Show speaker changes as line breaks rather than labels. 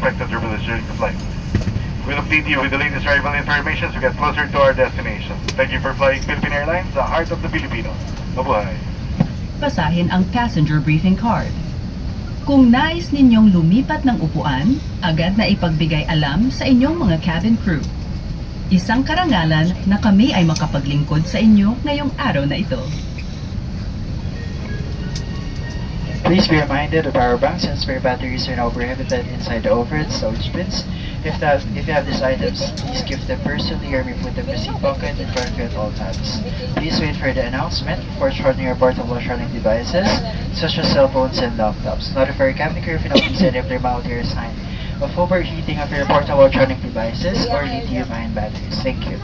expected turbulence during the flight. We'll update you with the latest arrival information as we get closer to our destination. Thank you for flying Philippine Airlines, the heart of the Filipino. Mabuhay!
Basahin ang passenger briefing card. Kung nais ninyong lumipat ng upuan, agad na ipagbigay alam sa inyong mga cabin crew. Isang karangalan na kami ay makapaglingkod sa inyo ngayong araw na ito.
Please be reminded of power banks and spare batteries are now prohibited inside the overhead storage bins. If you have these items, please give them personally or may put them in the seat pocket in front of you at all times. Please wait for the announcement before charging your portable electronic devices, such as cell phones and laptops. Notify your cabin crew if you notice any of their malware sign of overheating of your portable electronic devices or lithium-ion batteries. Thank you.